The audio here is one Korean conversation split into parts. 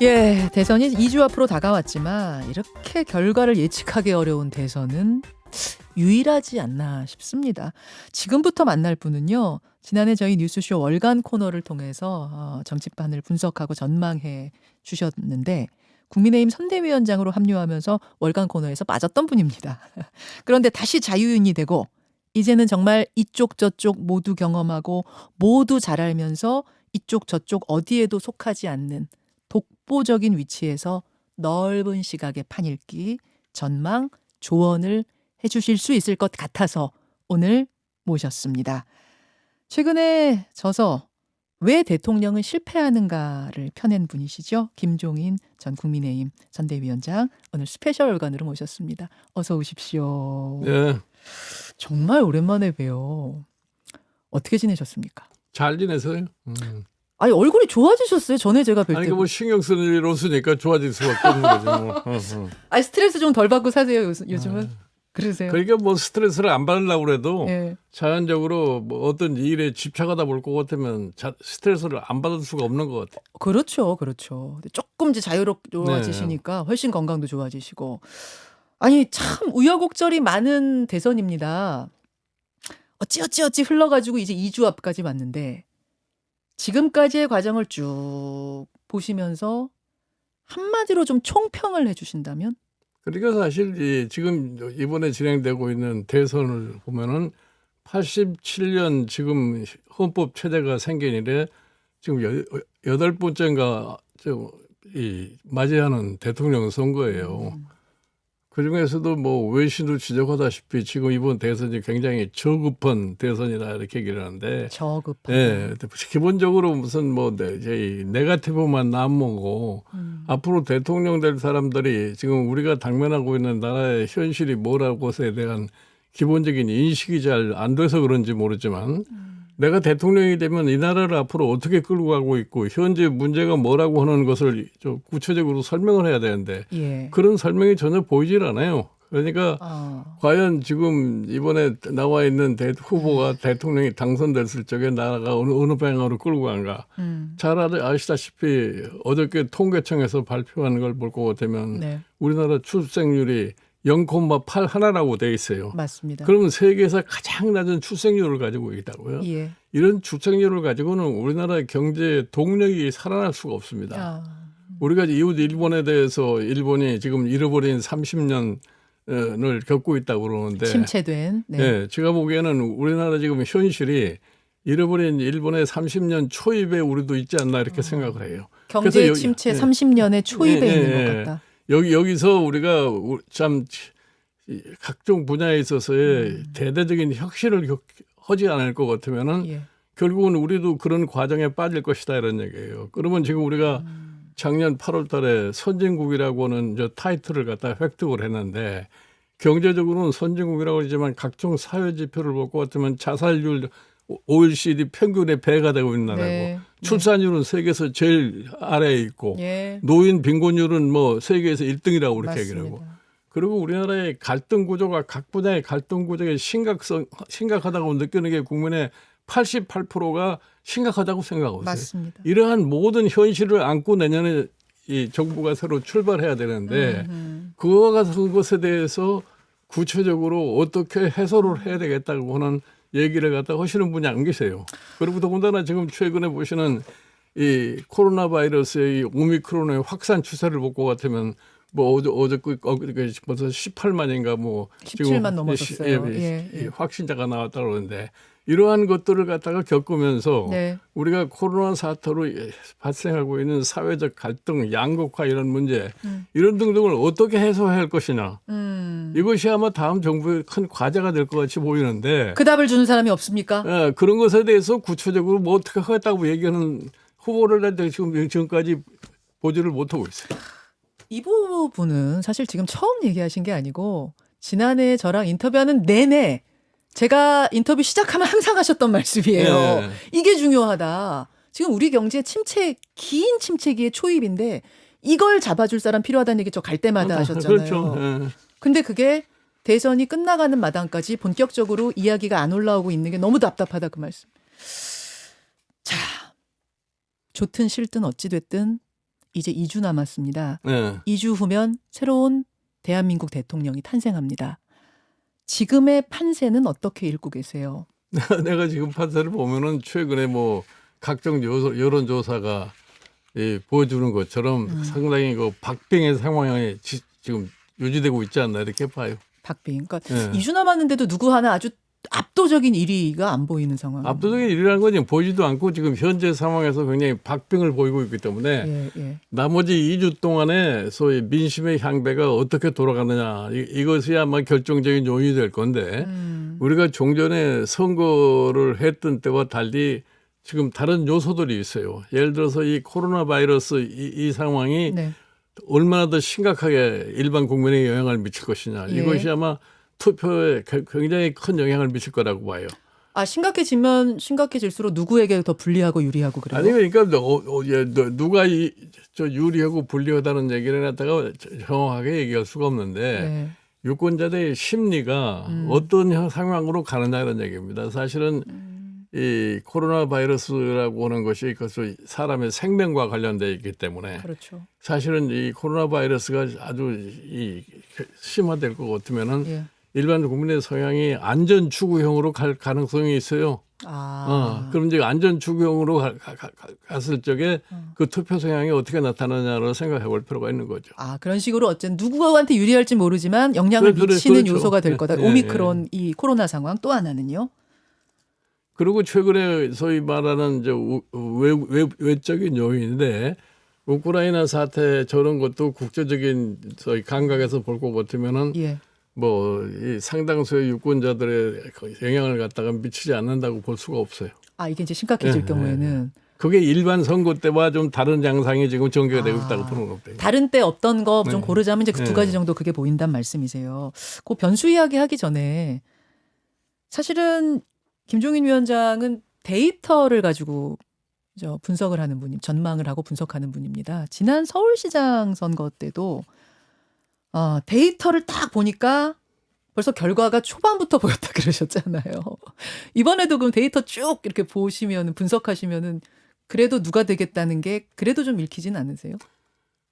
예, 대선이 2주 앞으로 다가왔지만 이렇게 결과를 예측하기 어려운 대선은 유일하지 않나 싶습니다. 지금부터 만날 분은요. 지난해 저희 뉴스쇼 월간 코너를 통해서 정치판을 분석하고 전망해 주셨는데 국민의힘 선대위원장으로 합류하면서 월간 코너에서 빠졌던 분입니다. 그런데 다시 자유인이 되고 이제는 정말 이쪽 저쪽 모두 경험하고 모두 잘 알면서 이쪽 저쪽 어디에도 속하지 않는 독보적인 위치에서 넓은 시각의 판읽기, 전망, 조언을 해주실 수 있을 것 같아서 오늘 모셨습니다. 최근에 져서 왜 대통령은 실패하는가를 펴낸 분이시죠. 김종인 전 국민의힘 선대위원장 오늘 스페셜 월간으로 모셨습니다. 어서 오십시오. 네. 정말 오랜만에 봬요. 어떻게 지내셨습니까? 잘 지내서요. 아니 얼굴이 좋아지셨어요. 전에 제가 뵐 아니 때. 뭐 신경 쓰는 일 없으니까 좋아질 수밖에 없는 거죠. 뭐. 아니 스트레스 좀 덜 받고 사세요. 요즘은. 그러세요? 그러니까 뭐 스트레스를 안 받으려고 그래도 예. 자연적으로 뭐 어떤 일에 집착하다 볼 것 같으면 스트레스를 안 받을 수가 없는 것 같아요. 그렇죠. 그렇죠. 근데 조금 이제 자유로워지시니까 훨씬 건강도 좋아지시고. 아니 참 우여곡절이 많은 대선입니다. 어찌 흘러가지고 이제 2주 앞까지 왔는데 지금까지의 과정을 쭉 보시면서 한마디로 좀 총평을 해주신다면? 그러니까 사실 지금 이번에 진행되고 있는 대선을 보면은 87년 지금 헌법 체제가 생긴 이래 지금 여덟 번째인가 맞이하는 대통령 선거예요. 그 중에서도 뭐 외신도 지적하다시피 지금 이번 대선이 굉장히 저급한 대선이다 이렇게 얘기를 하는데 저급하다. 예, 기본적으로 무슨 뭐 네거티브만 남모고 앞으로 대통령 될 사람들이 지금 우리가 당면하고 있는 나라의 현실이 뭐라고에 대한 기본적인 인식이 잘 안 돼서 그런지 모르지만 내가 대통령이 되면 이 나라를 앞으로 어떻게 끌고 가고 있고 현재 문제가 뭐라고 하는 것을 좀 구체적으로 설명을 해야 되는데 예. 그런 설명이 전혀 보이질 않아요. 그러니까 과연 지금 이번에 나와 있는 후보가 대통령이 당선됐을 적에 나라가 어느 방향으로 끌고 간가. 잘 아시다시피 어저께 통계청에서 발표한 걸 볼 것 같으면 네. 우리나라 출생률이 0,8 하나라고 돼 있어요. 맞습니다. 그러면 세계에서 가장 낮은 출생률을 가지고 있다고요. 예. 이런 출생률을 가지고는 우리나라의 경제 동력이 살아날 수가 없습니다. 우리가 이웃 일본에 대해서 일본이 지금 잃어버린 30년을 겪고 있다고 그러는데 침체된. 네. 네, 제가 보기에는 우리나라 지금 현실이 잃어버린 일본의 30년 초입에 우리도 있지 않나 이렇게 생각을 해요. 경제 침체 30년의 초입에 있는 것 같다. 여기서 우리가 참 각종 분야에 있어서의 대대적인 혁신을 하지 않을 것 같으면은 예. 결국은 우리도 그런 과정에 빠질 것이다 이런 얘기예요. 그러면 지금 우리가 작년 8월 달에 선진국이라고 하는 저 타이틀을 갖다 획득을 했는데 경제적으로는 선진국이라고 하지만 각종 사회 지표를 볼 것 같으면 자살률 OECD 평균의 배가 되고 있는 나라고 네. 출산율은 세계에서 제일 아래에 있고 예. 노인 빈곤율은 뭐 세계에서 1등이라고 그렇게 얘기를 하고 맞습니다. 그리고 우리나라의 갈등 구조가 각 분야의 갈등 구조가 심각하다고 느끼는 게 국민의 88%가 심각하다고 생각하고 있어요. 맞습니다. 이러한 모든 현실을 안고 내년에 이 정부가 새로 출발해야 되는데 그와 같은 것에 대해서 구체적으로 어떻게 해소를 해야 되겠다고 하는 얘기를 갖다 하시는 분이 안 계세요. 그리고 더군다나 지금 최근에 보시는 이 코로나 바이러스의 이 오미크론의 확산 추세를 볼 것 같으면 뭐 어저께 벌써 18만인가 뭐 17만 넘어섰어요. 예. 확진자가 나왔다고 그러는데 이러한 것들을 갖다가 겪으면서 네. 우리가 코로나 사태로 발생하고 있는 사회적 갈등, 양극화 이런 문제 이런 등등을 어떻게 해소해야 할 것이냐. 이것이 아마 다음 정부의 큰 과제가 될 것 같이 보이는데 그 답을 주는 사람이 없습니까? 예, 그런 것에 대해서 구체적으로 뭐 어떻게 하겠다고 얘기하는 후보를 지금까지 보지를 못하고 있어요. 이 부분은 사실 지금 처음 얘기하신 게 아니고 지난해 저랑 인터뷰하는 내내 제가 인터뷰 시작하면 항상 하셨던 말씀이에요. 네. 이게 중요하다. 지금 우리 경제 긴 침체기의 초입인데 이걸 잡아줄 사람 필요하다는 얘기 저 갈 때마다 하셨잖아요. 그렇죠. 예. 근데 그게 대선이 끝나가는 마당까지 본격적으로 이야기가 안 올라오고 있는 게 너무 답답하다 그 말씀. 자, 좋든 싫든 어찌됐든 이제 2주 남았습니다. 네. 2주 후면 새로운 대한민국 대통령이 탄생합니다. 지금의 판세는 어떻게 읽고 계세요? 내가 지금 판세를 보면은 최근에 뭐 각종 여론조사가 보여주는 것처럼 상당히 그 박빙의 상황이 지금 유지되고 있지 않나 이렇게 봐요. 박빙. 그러니까 네. 2주 남았는데도 누구 하나 아주 압도적인 1위가 안 보이는 상황. 압도적인 일이라는 건 지금 보이지도 않고 지금 현재 상황에서 굉장히 박빙을 보이고 있기 때문에 예, 예. 나머지 2주 동안에 소위 민심의 향배가 어떻게 돌아가느냐 이것이 아마 결정적인 요인이 될 건데 우리가 종전에 선거를 했던 때와 달리 지금 다른 요소들이 있어요. 예를 들어서 이 코로나 바이러스 이 상황이 네. 얼마나 더 심각하게 일반 국민에 영향을 미칠 것이냐. 예. 이것이 아마 투표에 굉장히 큰 영향을 미칠 거라고 봐요. 아, 심각해지면 심각해질수록 누구에게 더 불리하고 유리하고 그래요? 아니 그러니까 누가 저 유리하고 불리하다는 얘기를 갖다가 정확하게 얘기할 수가 없는데 네. 유권자들의 심리가 어떤 상황으로 가느냐는 얘기입니다. 사실은 이 코로나 바이러스라고 하는 것이 그것이 사람의 생명과 관련되어 있기 때문에 그렇죠. 사실은 이 코로나 바이러스가 아주 심화될 것 같으면은 예. 일반 국민의 성향이 안전 추구형으로 갈 가능성이 있어요. 그럼 이제 안전 추구형으로 갔을 적에 그 투표 성향이 어떻게 나타나냐를 생각해 볼 필요가 있는 거죠. 아, 그런 식으로 어쨌든 누구한테 유리할지 모르지만 영향을 미치는 그렇죠. 요소가 될 거다. 예, 오미크론 이 코로나 상황 또 하나는요. 그리고 최근에 소위 말하는 이제 외적인 요인인데 우크라이나 사태 저런 것도 국제적인 소위 감각에서 볼 것 같으면은 예. 뭐 이 상당수의 유권자들의 영향을 갖다가 미치지 않는다고 볼 수가 없어요. 아, 이게 이제 심각해질 예, 경우에는 그게 일반 선거 때와 좀 다른 양상이 지금 전개가 되고 있다고 보는 겁니다. 다른 때 없던 거 좀 네. 고르자면 이제 그 두 네. 가지 정도 그게 보인단 말씀이세요. 그 변수 이야기 하기 전에 사실은 김종인 위원장은 데이터를 가지고 분석을 하는 분이 전망을 하고 분석하는 분입니다. 지난 서울시장 선거 때도 데이터를 딱 보니까 벌써 결과가 초반부터 보였다 그러셨잖아요. 이번에도 그럼 데이터 쭉 이렇게 보시면 분석하시면은 그래도 누가 되겠다는 게 그래도 좀 읽히진 않으세요?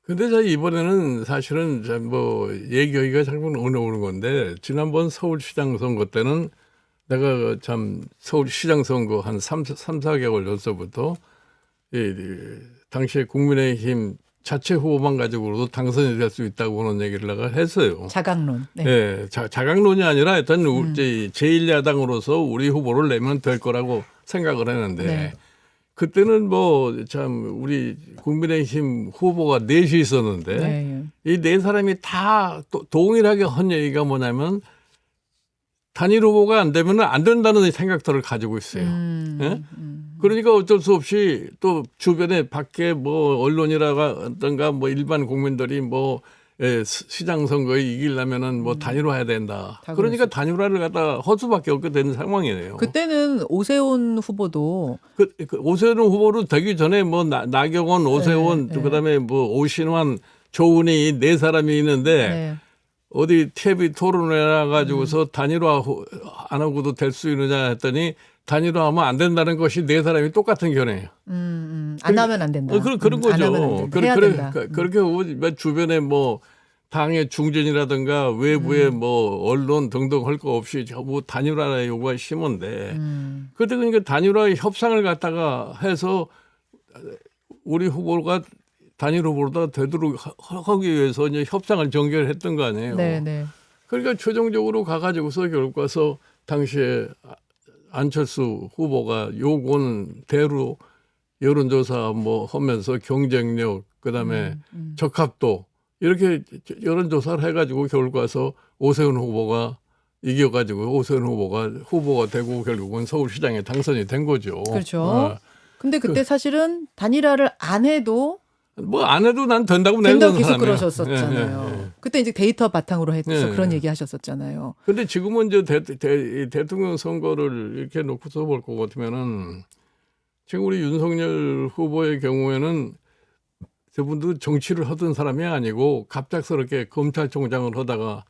근데 저 이번에는 사실은 뭐 얘기하기가 참 어려운 건데 지난번 서울시장 선거 때는 내가 참 서울시장 선거 한 3-4개월 전서부터 당시에 국민의힘 자체 후보만 가지고도 당선이 될 수 있다고 하는 얘기를 내가 했어요. 자강론. 네. 네, 자강론이 아니라 일단 제1야당으로서 우리 후보를 내면 될 거라고 생각을 했는데 네. 그때는 뭐 참 우리 국민의힘 후보가 넷이 있었는데 네. 이 네 사람이 다 동일하게 한 얘기가 뭐냐면 단일 후보가 안 되면 안 된다는 생각들을 가지고 있어요. 예? 그러니까 어쩔 수 없이 또 주변에 밖에 뭐 언론이라든가 뭐 일반 국민들이 뭐 시장 선거에 이기려면은 뭐 단일화해야 된다. 그러니까 단일화를 갖다 할 수밖에 없게 되는 상황이에요. 그때는 오세훈 후보도 그 오세훈 후보로 되기 전에 뭐 나경원, 오세훈, 네, 네. 그다음에 뭐 오신환, 조은희 이 네 사람이 있는데 네. 어디 TV 토론회 가지고서 단일화 안 하고도 될 수 있느냐 했더니 단일화하면 안 된다는 것이 네 사람이 똑같은 견해예요. 안 하면 안 된다. 그런 안 하면 안 거죠. 된다. 해야 된다. 그렇게 주변에 뭐 당의 중진이라든가 외부의 뭐 언론 등등 할 거 없이 뭐 단일화 요구가 심한데 그때 그러니까 단일화 협상을 갖다가 해서 우리 후보가 단일 후보로다 되도록 하기 위해서 이제 협상을 전개했던 거 아니에요. 네. 그러니까 최종적으로 가가지고서 결국 가서 당시에 안철수 후보가 요구는 대로 여론조사 뭐 하면서 경쟁력 그다음에 적합도 이렇게 여론조사를 해가지고 결국 가서 오세훈 후보가 이겨가지고 오세훈 후보가 되고 결국은 서울시장에 당선이 된 거죠. 그렇죠. 근데 그때 사실은 단일화를 안 해도 뭐 안 해도 난 된다고 된다고 내는 계속 사람이에요. 그러셨었잖아요. 예. 그때 이제 데이터 바탕으로 해서 예. 그런 얘기 하셨었잖아요. 근데 지금은 이제 대통령 선거를 이렇게 놓고서 볼 것 같으면은 지금 우리 윤석열 후보의 경우에는 저분도 정치를 하던 사람이 아니고 갑작스럽게 검찰총장을 하다가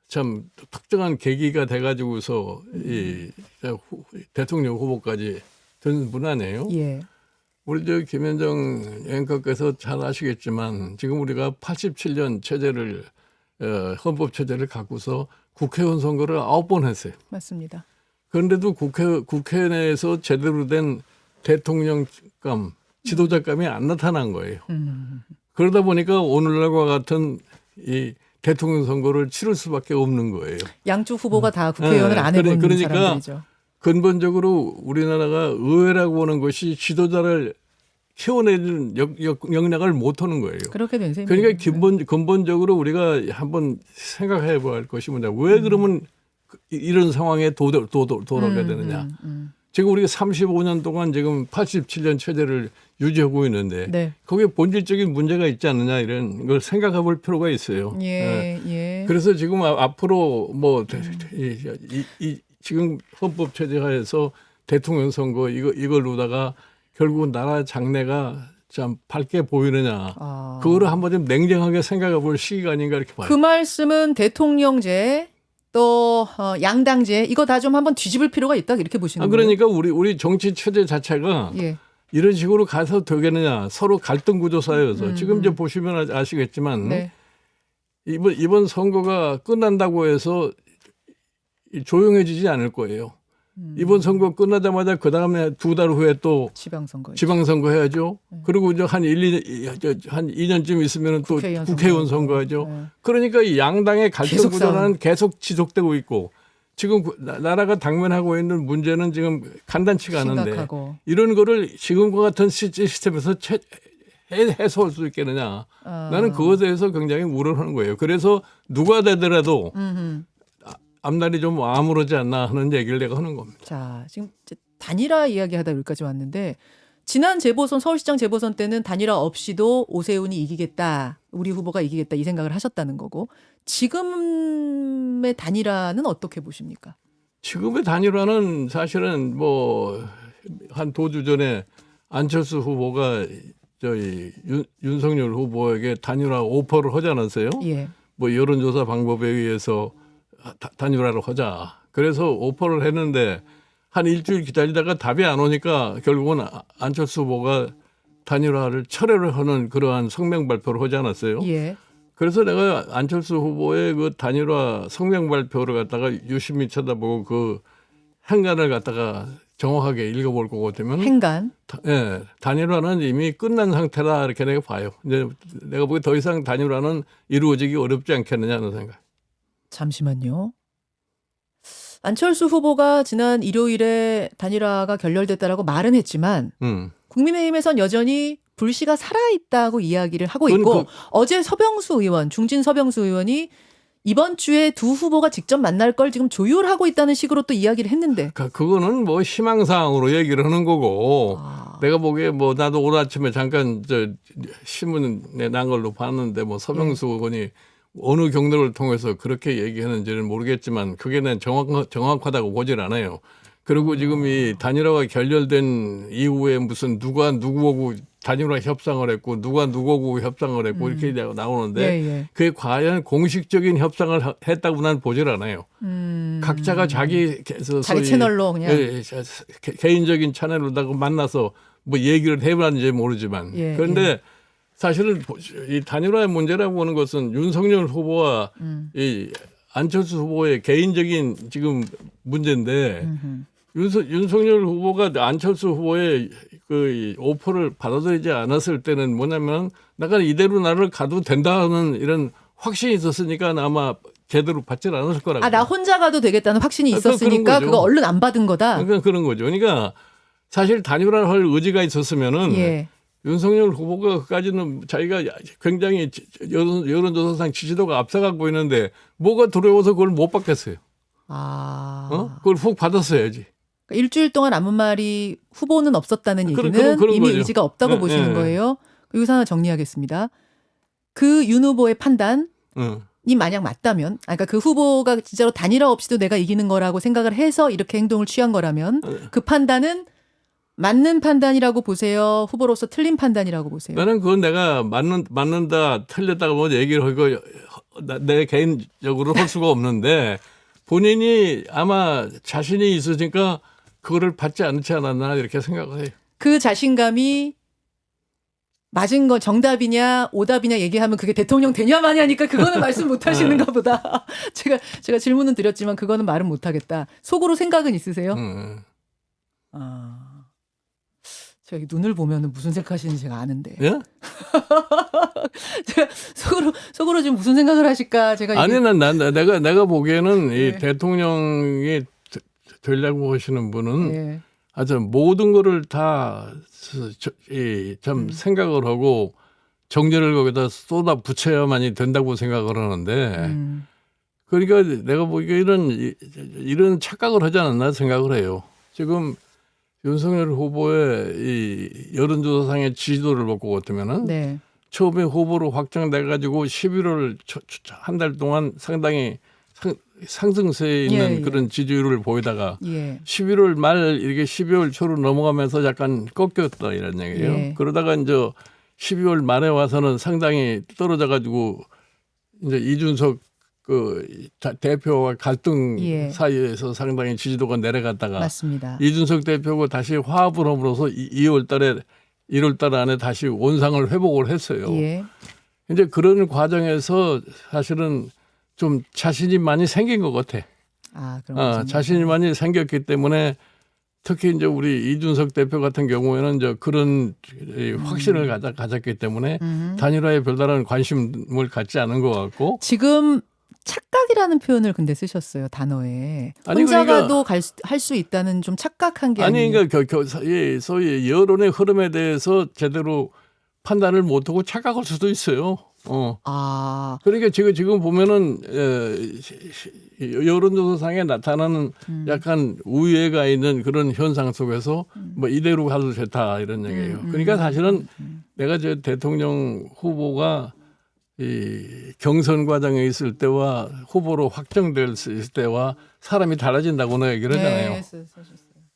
참 특정한 계기가 돼가지고서 이 대통령 후보까지 된 분 아니에요. 예. 우리 저 김현정 앵커께서 잘 아시겠지만 지금 우리가 87년 체제를 헌법 체제를 갖고서 국회의원 선거를 9번 했어요. 맞습니다. 그런데도 국회 내에서 제대로 된 대통령감, 지도자감이 안 나타난 거예요. 그러다 보니까 오늘날과 같은 이 대통령 선거를 치를 수밖에 없는 거예요. 양쪽 후보가 다 국회의원을 안 해본 그러니까 사람들이죠. 근본적으로 우리나라가 의회라고 하는 것이 지도자를 키워내는 역량을 못하는 거예요. 그렇게 된 셈이에요. 그러니까 근본적으로 우리가 한번 생각해 봐야 할 것이 뭐냐. 왜 그러면 이런 상황에 돌아가게 되느냐. 지금 우리가 35년 동안 지금 87년 체제를 유지하고 있는데 네. 거기에 본질적인 문제가 있지 않느냐 이런 걸 생각해 볼 필요가 있어요. 예. 그래서 지금 앞으로 뭐 지금 헌법 체제 하에서 대통령 선거 이걸로다가 결국 나라 장래가 참 밝게 보이느냐. 그거를 한번 좀 냉정하게 생각해 볼 시기가 아닌가 이렇게 봐요. 그 말씀은 대통령제 또 양당제 이거 다 좀 한번 뒤집을 필요가 있다 이렇게 보시는 거예요? 그러니까 우리 정치 체제 자체가 예. 이런 식으로 가서 되겠느냐. 서로 갈등 구조 사회여서 지금 이제 보시면 아시겠지만 네. 이번 선거가 끝난다고 해서 조용해지지 않을 거예요. 이번 선거 끝나자마자 그 다음에 2달 후에 또 지방선거 해야죠. 그리고 이제 한 2년쯤 있으면 또 국회의원 선거하죠. 네. 그러니까 이 양당의 갈등 계속 구조는 계속 지속되고 있고 지금 나라가 당면하고 있는 문제는 지금 간단치가 않은데 심각하고. 이런 거를 지금과 같은 시스템에서 해소할 수 있겠느냐. 나는 그것에 대해서 굉장히 우려하는 거예요. 그래서 누가 되더라도 앞날이 좀 아무렇지 않나 하는 얘기를 내가 하는 겁니다. 자, 지금 단일화 이야기하다 여기까지 왔는데 지난 재보선 서울시장 재보선 때는 단일화 없이도 오세훈이 이기겠다. 우리 후보가 이기겠다 이 생각을 하셨다는 거고 지금의 단일화는 어떻게 보십니까? 지금의 단일화는 사실은 뭐 한 두 주 전에 안철수 후보가 저희 윤석열 후보에게 단일화 오퍼를 하지 않았어요? 예. 뭐 여론조사 방법에 의해서 단일화를 하자. 그래서 오퍼를 했는데 한 일주일 기다리다가 답이 안 오니까 결국은 안철수 후보가 단일화를 철회를 하는 그러한 성명 발표를 하지 않았어요. 예. 그래서 내가 안철수 후보의 그 단일화 성명 발표를 갖다가 유심히 쳐다보고 그 행간을 갖다가 정확하게 읽어볼 거고 되면 행간. 예, 단일화는 이미 끝난 상태다 이렇게 내가 봐요. 이제 내가 보기 더 이상 단일화는 이루어지기 어렵지 않겠느냐는 생각. 잠시만요. 안철수 후보가 지난 일요일에 단일화가 결렬됐다라고 말은 했지만 국민의힘에선 여전히 불씨가 살아있다고 이야기를 하고 있고 어제 중진 서병수 의원이 이번 주에 두 후보가 직접 만날 걸 지금 조율하고 있다는 식으로 또 이야기를 했는데. 그거는 뭐 희망사항으로 얘기를 하는 거고 내가 보기에 뭐 나도 오늘 아침에 잠깐 저 신문에 난 걸로 봤는데 뭐 서병수 의원이 어느 경로를 통해서 그렇게 얘기하는지는 모르겠지만 그게 난 정확하다고 보질 않아요. 그리고 지금 이 단일화가 결렬된 이후에 무슨 누가 누구하고 단일화 협상을 했고 누가 누구하고 협상을 했고 이렇게 나오는데 그게 과연 공식적인 협상을 했다고 난 보질 않아요. 각자가 자기 채널로 그냥 개인적인 채널로다가 만나서 뭐 얘기를 해봤는지 모르지만 그런데 사실은 이 단일화의 문제라고 하는 것은 윤석열 후보와 이 안철수 후보의 개인적인 지금 문제인데 윤석열 후보가 안철수 후보의 그 오퍼를 받아들이지 않았을 때는 뭐냐면 내가 이대로 나를 가도 된다는 이런 확신이 있었으니까 아마 제대로 받지 않았을 거라고. 나 혼자 가도 되겠다는 확신이 있었으니까 그거 얼른 안 받은 거다. 그러니까 그런 거죠. 그러니까 사실 단일화를 할 의지가 있었으면은 윤석열 후보가 그까지는 자기가 굉장히 여론조사상 지지도가 앞서가고 있는데 뭐가 두려워서 그걸 못 받겠어요. 그걸 훅 받았어야지. 그러니까 일주일 동안 아무 말이 후보는 없었다는 얘기는 그런 이미 거죠. 의지가 없다고 보시는 거예요. 여기서 하나 정리하겠습니다. 그 윤 후보의 판단이 만약 맞다면, 그러니까 그 후보가 진짜로 단일화 없이도 내가 이기는 거라고 생각을 해서 이렇게 행동을 취한 거라면 그 판단은 맞는 판단이라고 보세요? 후보로서 틀린 판단이라고 보세요? 나는 그건 내가 맞는다 틀렸다고 뭐 얘기를 하고 내 개인적으로 할 수가 없는데 본인이 아마 자신이 있으니까 그거를 받지 않지 않았나 이렇게 생각을 해요. 그 자신감이 맞은 거 정답이냐 오답이냐 얘기하면 그게 대통령 되냐 마냐니까 그거는 말씀 못 하시는가 보다. 제가 질문은 드렸지만 그거는 말은 못 하겠다. 속으로 생각은 있으세요? 아. 제가 눈을 보면은 무슨 생각하시는지 제가 아는데. 예? 제가 속으로 지금 무슨 생각을 하실까 제가 아니 내가 보기에는 네. 이 대통령이 되려고 하시는 분은 예. 아주 모든 거를 다 좀 생각을 하고 정제를 거기다 쏟아 붙여야만이 된다고 생각을 하는데 그러니까 내가 보기에 이런 착각을 하지 않았나 생각을 해요. 지금 윤석열 후보의 이 여론조사상의 지지도를 보고 같으면은 네. 처음에 후보로 확정돼 가지고 11월 한 달 동안 상당히 상승세에 있는 예, 예. 그런 지지율을 보이다가 예. 11월 말 이렇게 12월 초로 넘어가면서 약간 꺾였다 이런 얘기예요. 예. 그러다가 이제 12월 말에 와서는 상당히 떨어져 가지고 이제 이준석 그 대표와 갈등 예. 사이에서 상당히 지지도가 내려갔다가 맞습니다. 이준석 대표가 다시 화합을 함으로써 2월 달에 1월 달 안에 다시 원상을 회복을 했어요. 예. 이제 그런 과정에서 사실은 좀 자신이 많이 생긴 것 같아. 아, 그런 자신이 많이 생겼기 때문에 특히 이제 우리 이준석 대표 같은 경우에는 이제 그런 확신을 가졌기 때문에 단일화에 별다른 관심을 갖지 않은 것 같고 지금 착각이라는 표현을 근데 쓰셨어요 단어에. 아니, 혼자가도 할 수 있다는 좀 착각한 게 아니 아니에요. 그러니까 소위 여론의 흐름에 대해서 제대로 판단을 못하고 착각할 수도 있어요. 아, 그러니까 지금 보면은 여론조사상에 나타나는 약간 우회가 있는 그런 현상 속에서 뭐 이대로 가도 좋다 이런 얘기예요. 그러니까 사실은 내가 저 대통령 후보가 이 경선 과정에 있을 때와 후보로 확정될 때와 사람이 달라진다고 얘기를 하잖아요. 네,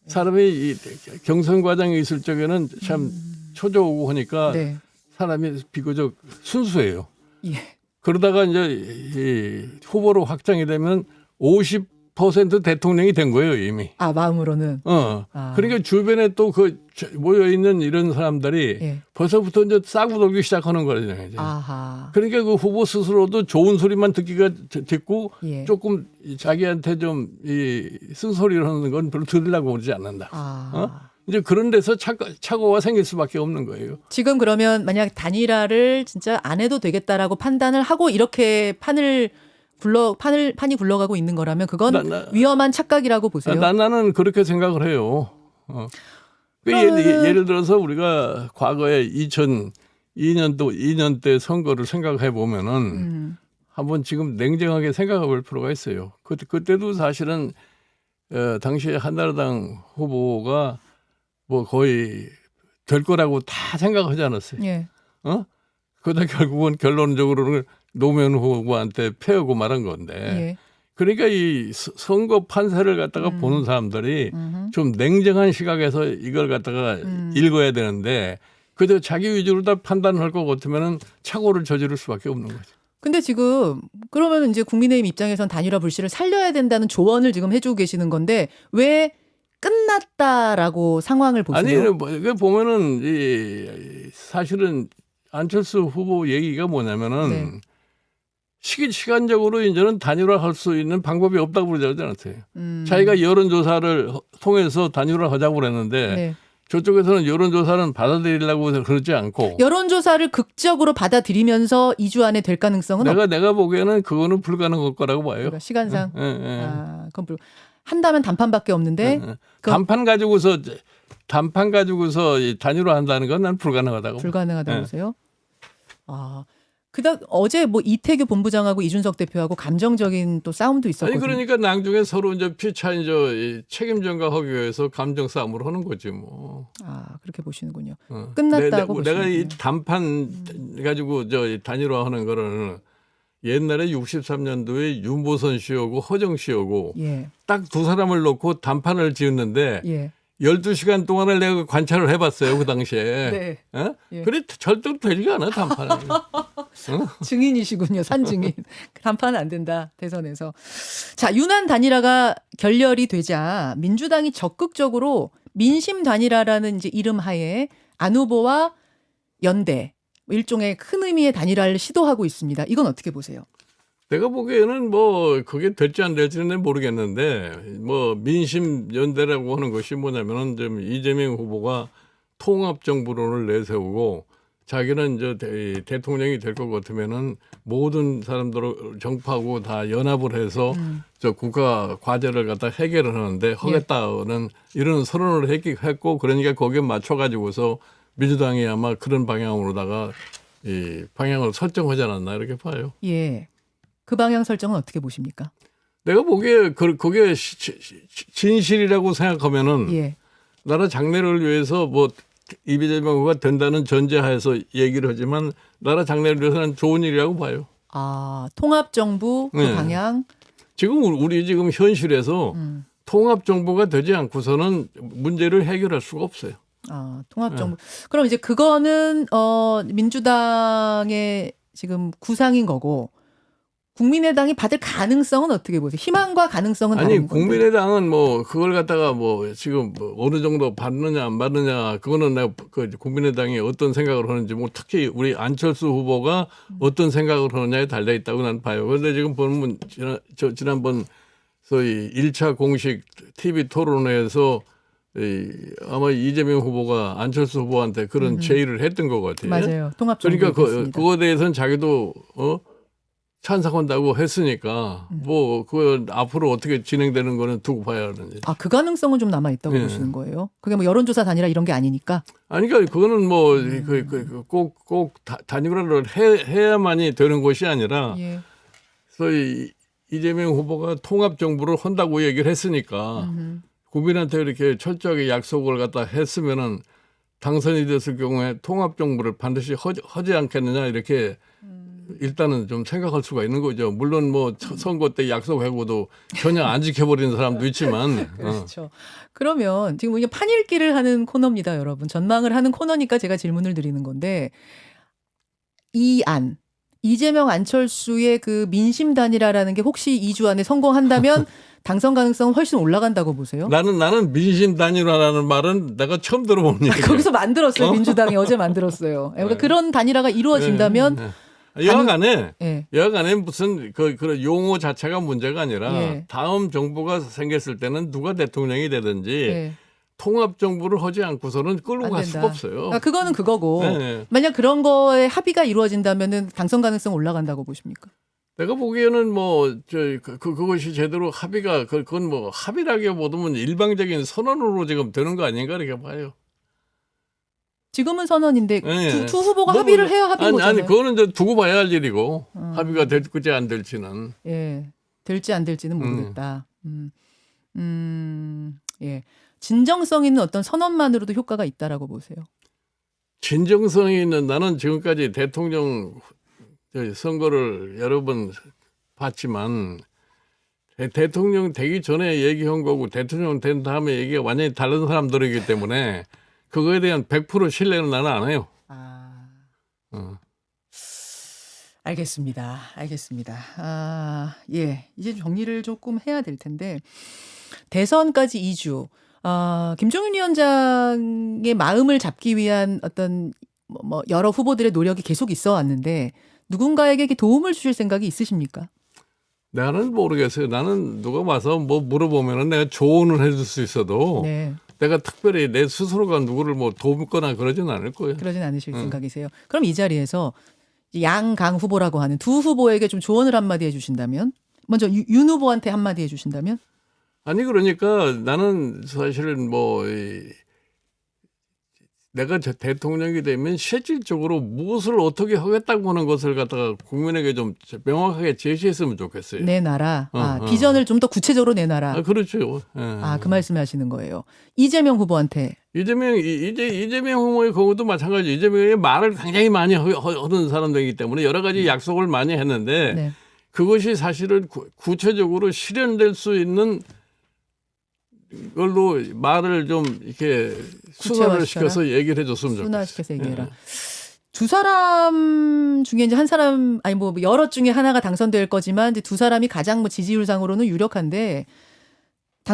사람이 이 경선 과정에 있을 적에는 참 초조하고 하니까 네. 사람이 비교적 순수해요. 예. 그러다가 이제 이 후보로 확정이 되면 50% 대통령이 된 거예요 이미. 아, 마음으로는. 아. 그러니까 주변에 또 그 모여 있는 이런 사람들이 예. 벌써부터 이제 싸고 돌기 시작하는 거잖아요. 이제. 아하. 그러니까 그 후보 스스로도 좋은 소리만 듣고 예. 조금 자기한테 좀 이 쓴소리를 하는 건 별로 들으려고 그러지 않는다. 아. 이제 그런 데서 착오가 생길 수밖에 없는 거예요. 지금 그러면 만약 단일화를 진짜 안 해도 되겠다라고 판단을 하고 이렇게 판이 굴러가고 있는 거라면 그건 위험한 착각이라고 보세요. 나는 그렇게 생각을 해요. 예를 들어서 우리가 과거에 2년 때 선거를 생각해 보면은 한번 지금 냉정하게 생각해 볼 필요가 있어요. 그때도 사실은 당시에 한나라당 후보가 뭐 거의 될 거라고 다 생각하지 않았어요. 예. 그러다 결국은 결론적으로는 노무현 후보한테 패하고 말한 건데. 예. 그러니까 이 선거 판세를 갖다가 보는 사람들이 좀 냉정한 시각에서 이걸 갖다가 읽어야 되는데 그저 자기 위주로 다 판단할 것 같으면은 착오를 저지를 수밖에 없는 거죠. 근데 지금 그러면 이제 국민의힘 입장에선 단일화 불씨를 살려야 된다는 조언을 지금 해주고 계시는 건데 왜 끝났다라고 상황을 보세요? 아니 뭐 이거 보면은 사실은 안철수 후보 얘기가 뭐냐면은 네. 시간적으로 이제는 단일화할 수 있는 방법이 없다고 그러지 않았어요. 자기가 여론조사를 통해서 단일화하자고 그랬는데 네. 저쪽에서는 여론조사는 받아들이려고 그러지 않고 여론조사를 극적으로 받아들이면서 2주 안에 될 가능성은 내가 보기에는 그거는 불가능할 거라고 봐요. 그러니까 시간상. 예, 예. 아, 그럼 한다면 단판밖에 없는데 단판 가지고서 이 단일화 한다는 건 난 불가능하다고. 불가능하다고 예. 보세요? 아, 그다음 어제 뭐 이태규 본부장하고 이준석 대표하고 감정적인 또 싸움도 아니 있었거든요. 그러니까 나중에 서로 이제 피차인 책임 전가하기 위해서 감정 싸움을 하는 거지 뭐. 아, 그렇게 보시는군요. 끝났다고 내가 이 보시는군요. 단판 가지고 단일화하는 거를 옛날에 63년도에 윤보선 씨하고 허정 씨하고 예. 딱 두 사람을 놓고 단판을 지었는데 예. 12시간 동안을 내가 관찰을 해봤어요 그 당시에. 네. 어? 예. 그래 절대로 되지가 않아 단판은. 증인이시군요. 산증인. 단판은 안 된다. 대선에서. 자, 유난 단일화가 결렬이 되자 민주당이 적극적으로 민심 단일화라는 이제 이름 하에 안 후보와 연대 일종의 큰 의미의 단일화를 시도하고 있습니다. 이건 어떻게 보세요? 내가 보기에는 뭐 그게 될지 안 될지는 모르겠는데 뭐 민심 연대라고 하는 것이 뭐냐면은 좀 이재명 후보가 통합 정부론을 내세우고 자기는 이제 대통령이 될 것 같으면은 모든 사람들을 정파하고 다 연합을 해서 저 국가 과제를 갖다 해결을 하는데 하겠다는 이런 선언을 했고 그러니까 거기에 맞춰 가지고서 민주당이 아마 그런 방향으로다가 이 방향을 설정하지 않았나 이렇게 봐요. 예. 그 방향 설정은 어떻게 보십니까? 내가 보기에 그게 진실이라고 생각하면은 예. 나라 장래를 위해서 뭐 이재명 후보가 된다는 전제하에서 얘기를 하지만 나라 장래를 위해서는 좋은 일이라고 봐요. 아, 통합 정부 그 네. 방향. 지금 우리 지금 현실에서 통합 정부가 되지 않고서는 문제를 해결할 수가 없어요. 아, 통합 정부. 그럼 이제 그거는 민주당의 지금 구상인 거고 국민의당이 받을 가능성은 어떻게 보세요? 희망과 가능성은 아니 다른 건데. 국민의당은 뭐 그걸 갖다가 뭐 지금 뭐 어느 정도 받느냐 안 받느냐 그거는 내가 그 국민의당이 어떤 생각을 하는지 뭐 특히 우리 안철수 후보가 어떤 생각을 하느냐에 달려 있다고 나는 봐요. 그런데 지금 보면 지난번 소위 1차 공식 TV 토론회에서 아마 이재명 후보가 안철수 후보한테 그런 제의를 했던 것 같아요. 맞아요. 통합 정부. 그러니까 그거에 대해서는 자기도 찬성한다고 했으니까 뭐 그거 앞으로 어떻게 진행되는 거는 두고 봐야 하는지. 아, 그 가능성은 좀 남아 있다고 예. 보시는 거예요? 그게 뭐 여론조사 단일화 이런 게 아니니까. 아니 그러니까 그거는 뭐 꼭 단일화를 해야만이 되는 것이 아니라 예. 소위 이재명 후보가 통합 정부를 한다고 얘기를 했으니까 국민한테 이렇게 철저하게 약속을 갖다 했으면은 당선이 됐을 경우에 통합 정부를 반드시 하지 않겠느냐 이렇게 일단은 좀 생각할 수가 있는 거죠. 물론 뭐 선거 때 약속하고도 전혀 안 지켜버리는 사람도 있지만. 그렇죠. 그러면 지금 이게 판읽기를 하는 코너입니다, 여러분. 전망을 하는 코너니까 제가 질문을 드리는 건데 이 안, 이재명 안철수의 그 민심 단일화라는 게 혹시 2주 안에 성공한다면 당선 가능성은 훨씬 올라간다고 보세요? 나는 민심 단일화라는 말은 내가 처음 들어본 얘기예요. 거기서 만들었어요. 민주당이 어제 만들었어요. 그러니까 그런 단일화가 이루어진다면 여하간에 무슨 그런 용어 자체가 문제가 아니라 예. 다음 정부가 생겼을 때는 누가 대통령이 되든지 예. 통합 정부를 하지 않고서는 끌고 안 갈 된다. 수가 없어요. 아, 그거는 그거고 네. 만약 그런 거에 합의가 이루어진다면은 당선 가능성 올라간다고 보십니까? 내가 보기에는 뭐 그것이 제대로 합의가 그건 뭐 합의라기보다는 일방적인 선언으로 지금 되는 거 아닌가 이렇게 봐요. 지금은 선언인데 네. 두 후보가 뭐, 합의를 해야 합의인 거잖아요. 아니 그거는 이제 두고 봐야 할 일이고 합의가 될지 안 될지는. 예, 될지 안 될지는 모르겠다. 예, 진정성 있는 어떤 선언만으로도 효과가 있다라고 보세요. 진정성이 있는 나는 지금까지 대통령 선거를 여러 번 봤지만 대통령 되기 전에 얘기한 거고 대통령 된 다음에 얘기가 완전히 다른 사람들이기 때문에 그거에 대한 100% 신뢰는 나는 안 해요. 아, 알겠습니다. 아, 예, 이제 정리를 조금 해야 될 텐데 대선까지 2주. 김종인 위원장의 마음을 잡기 위한 어떤 뭐 여러 후보들의 노력이 계속 있어 왔는데 누군가에게 도움을 주실 생각이 있으십니까? 나는 모르겠어요. 나는 누가 와서 뭐 물어보면은 내가 조언을 해줄 수 있어도 네. 내가 특별히 내 스스로가 누구를 뭐 돕거나 그러진 않을 거예요. 그러진 않으실 생각이세요. 그럼 이 자리에서 양강 후보라고 하는 두 후보에게 좀 조언을 한마디 해주신다면 먼저 윤 후보한테 한마디 해주신다면? 아니 그러니까 나는 사실은 뭐 내가 대통령이 되면 실질적으로 무엇을 어떻게 하겠다고 하는 것을 갖다가 국민에게 좀 명확하게 제시했으면 좋겠어요. 내놔라. 비전을 좀 더 구체적으로 내놔라. 그렇죠. 그 말씀을 하시는 거예요. 이재명 후보한테. 이재명 후보의 경우도 마찬가지. 이재명이 말을 굉장히 많이 하던 사람들이기 때문에 여러 가지 약속을 많이 했는데 네. 그것이 사실은 구체적으로 실현될 수 있는 걸로 말을 좀 이렇게 순화를 시켜서 얘기를 해줬으면 좋겠어요. 순화시켜서 얘기해라. 두 사람 중에 이제 한 사람 아니 뭐 여러 중에 하나가 당선될 거지만 이제 두 사람이 가장 뭐 지지율상으로는 유력한데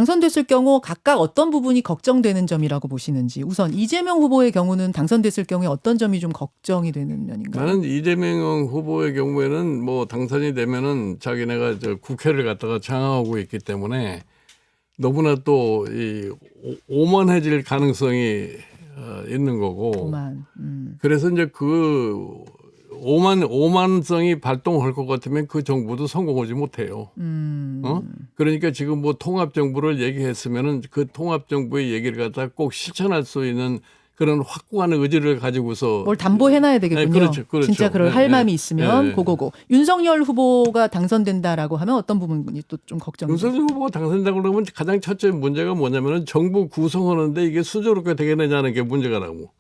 당선됐을 경우 각각 어떤 부분이 걱정되는 점이라고 보시는지 우선 이재명 후보의 경우는 당선됐을 경우에 어떤 점이 좀 걱정이 되는 면인가요? 나는 이재명 후보의 경우에는 뭐 당선이 되면은 자기네가 저 국회를 갖다가 장악하고 있기 때문에 너무나 또 이 오만해질 가능성이 있는 거고. 오만. 그래서 이제 그 오만성이 발동할 것 같으면 그 정부도 성공하지 못해요. 그러니까 지금 뭐 통합 정부를 얘기했으면은 그 통합 정부의 얘기를 갖다 꼭 실천할 수 있는 그런 확고한 의지를 가지고서 뭘 담보해놔야 되겠군요. 네, 그렇죠, 그렇죠. 진짜 그럴 네, 할 네. 마음이 있으면 네. 그거고. 윤석열 후보가 당선된다라고 하면 어떤 부분이 또 좀 걱정이 윤석열 후보가 당선되고 그러면 가장 첫째 문제가 뭐냐면은 정부 구성하는데 이게 수조롭게 되겠느냐는 게 문제가라고.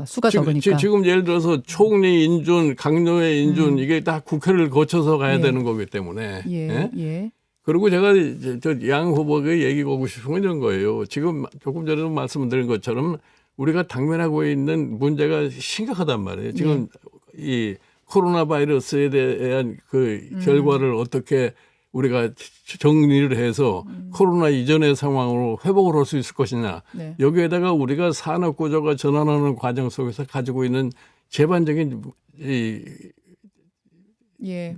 수가 적으니까. 지금 예를 들어서 총리 인준, 강요의 인준 이게 다 국회를 거쳐서 가야 예. 되는 거기 때문에. 예, 예. 그리고 제가 이제 저 양 후보에게 얘기하고 싶은 건 이런 거예요. 지금 조금 전에도 말씀드린 것처럼 우리가 당면하고 있는 문제가 심각하단 말이에요. 지금 이 코로나 바이러스에 대한 그 결과를 어떻게 우리가 정리를 해서 코로나 이전의 상황으로 회복을 할 수 있을 것이냐. 네. 여기에다가 우리가 산업 구조가 전환하는 과정 속에서 가지고 있는 제반적인 이 예.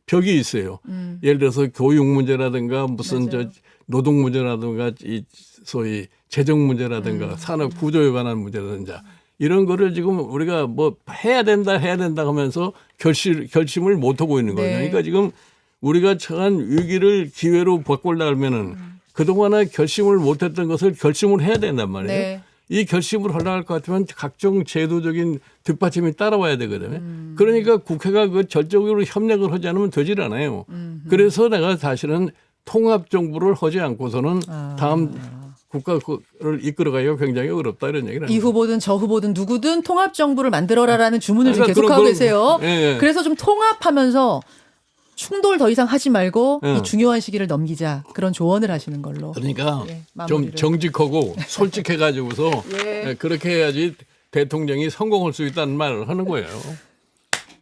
벽이 있어요. 예를 들어서 교육 문제라든가 무슨 맞아요. 노동 문제라든가 이 소위 재정 문제라든가 산업 구조에 관한 문제라든가 이런 거를 지금 우리가 뭐 해야 된다 하면서 결심을 못 하고 있는 거예요. 네. 그러니까 지금 우리가 처한 위기를 기회로 바꾸려면은 그동안에 결심을 못 했던 것을 결심을 해야 된단 말이에요. 네. 이 결심을 하려고 할 것 같으면 각종 제도적인 뒷받침이 따라와야 되거든요. 그러니까 국회가 그 절적으로 협력을 하지 않으면 되질 않아요. 그래서 내가 사실은 통합 정부를 하지 않고서는 다음 국가를 이끌어가기가 굉장히 어렵다 이런 얘기를 이 합니다. 후보든 저 후보든 누구든 통합 정부를 만들어라라는 주문을 지금 그러니까 계속하고 그런- 계세요. 예, 예. 그래서 좀 통합하면서 충돌 더 이상 하지 말고 예. 이 중요한 시기를 넘기자 그런 조언을 하시는 걸로. 그러니까 예, 좀 마무리를. 정직하고 솔직해가지고서 예. 그렇게 해야지 대통령이 성공할 수 있다는 말을 하는 거예요.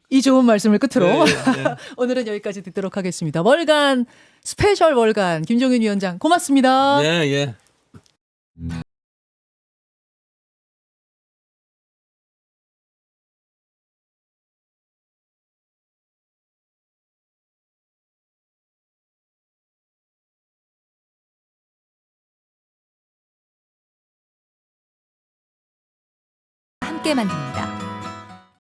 이 좋은 말씀을 끝으로 예, 예. 오늘은 여기까지 듣도록 하겠습니다. 월간 스페셜 월간 김종인 위원장 고맙습니다. 예, 예. 함께 만듭니다.